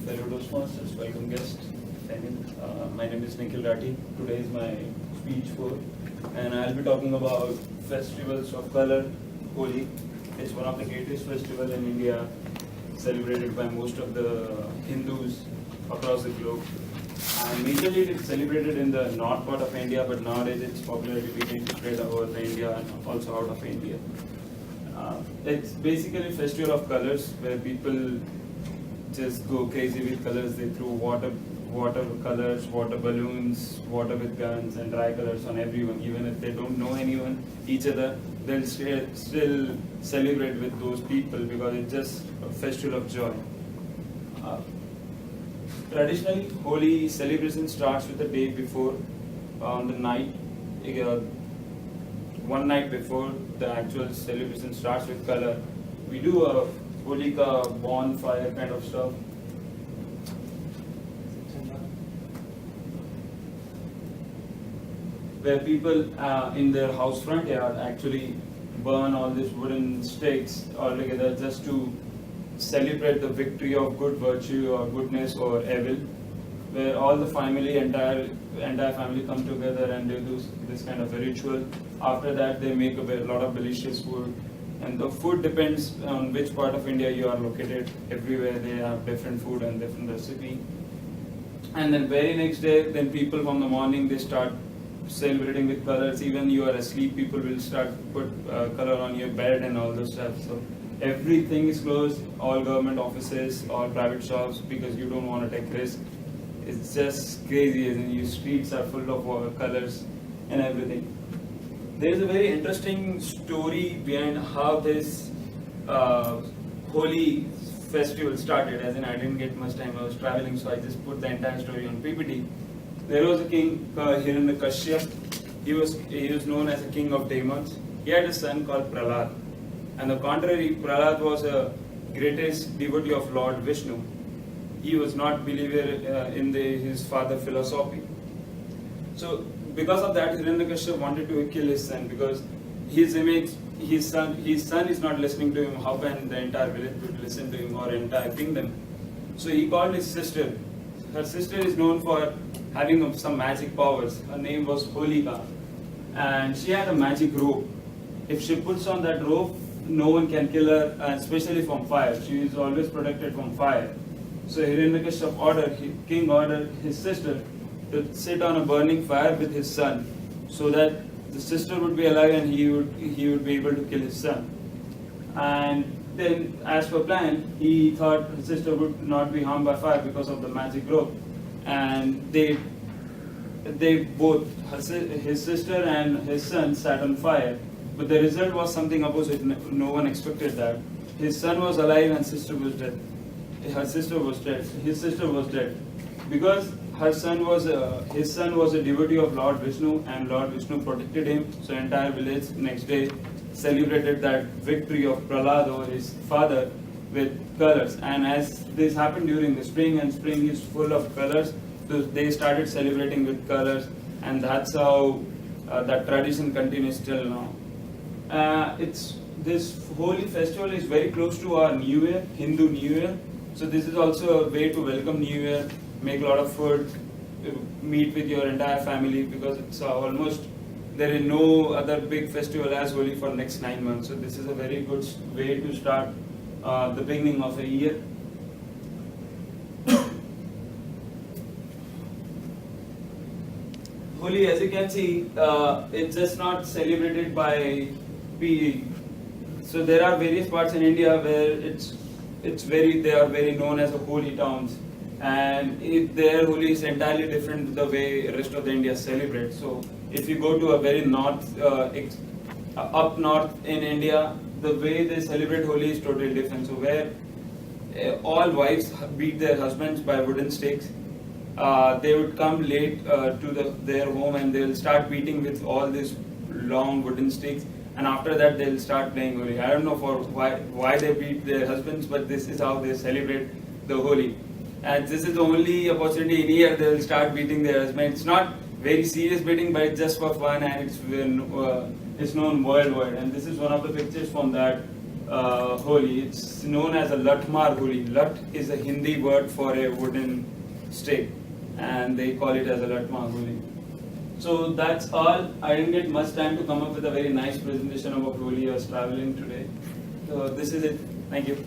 fellow Toastmasters, welcome guest. My name is Nikhil Rathi. Today is my speech for, and I'll be talking about festivals of color, Holi. It's one of the greatest festivals in India, celebrated by most of the Hindus across the globe. And majorly it's celebrated in the north part of India, but nowadays its popularity began to spread over the India and also out of India. It's basically a festival of colors where people just go crazy with colors. They throw water colors, water balloons, water with guns, and dry colors on everyone. Even if they don't know each other, they'll still celebrate with those people because it's just a festival of joy. Traditionally, Holi celebration starts with the day before, on the night, one night before the actual celebration starts with color. We do a Holika bonfire kind of stuff. Where people in their house front yard actually burn all these wooden sticks all together just to celebrate the victory of good virtue or goodness or evil, where all the entire family come together and they do this kind of a ritual. After that, they make a lot of delicious food, and the food depends on which part of India you are located. Everywhere they have different food and different recipe. And then very next day, then people from the morning they start celebrating with colors. Even you are asleep, people will start put color on your bed and all those stuff. So everything is closed, all government offices, all private shops, because you don't want to take risk. It's just crazy, and your streets are full of colors and everything. There is a very interesting story behind how this Holi festival started. As in, I didn't get much time, I was traveling, so I just put the entire story on PPT. There was a king, Hiranyakashipu. He was known as a king of demons. He had a son called Prahlad. And the contrary, Prahlad was a greatest devotee of Lord Vishnu. He was not believer in his father's philosophy. So because of that, Hiranyakashipu wanted to kill his son because his son is not listening to him. How can the entire village would listen to him or entire kingdom? So he called his sister. Her sister is known for having some magic powers. Her name was Holika, and she had a magic rope. If she puts on that rope, no one can kill her, especially from fire. She is always protected from fire. So Hiranyakashipu king ordered his sister to sit on a burning fire with his son, so that the sister would be alive and he would be able to kill his son. And then, as per plan, he thought his sister would not be harmed by fire because of the magic rope, and they both, his sister and his son, sat on fire. But the result was something opposite. No one expected that. His son was alive and sister was dead. Her sister was dead. His sister was dead because his son was a devotee of Lord Vishnu, and Lord Vishnu protected him. So entire village next day celebrated that victory of Prahlad over his father with colors. And as this happened during the spring, and spring is full of colors, so they started celebrating with colors, and that's how that tradition continues till now. This Holi festival is very close to our New Year, Hindu New Year. So this is also a way to welcome New Year, make a lot of food, meet with your entire family, because it's almost, there is no other big festival as Holi for next 9 months. So this is a very good way to start the beginning of a year. Holi, as you can see, it's just not celebrated by so there are various parts in India where they are very known as a holy towns, and their Holi is entirely different the way the rest of the India celebrates. So if you go to a very up north in India, the way they celebrate Holi is totally different. So where all wives beat their husbands by wooden sticks, they would come late to their home, and they'll start beating with all these long wooden sticks. And after that, they'll start playing Holi. I don't know why they beat their husbands, but this is how they celebrate the Holi. And this is the only opportunity in year they will start beating their husbands. It's not very serious beating, but it's just for fun, and it's known worldwide. And this is one of the pictures from that Holi. It's known as a Latmar Holi. Lat is a Hindi word for a wooden stake, and they call it as a Latmar Holi. So that's all. I didn't get much time to come up with a very nice presentation about Holi. I was traveling today. So this is it. Thank you.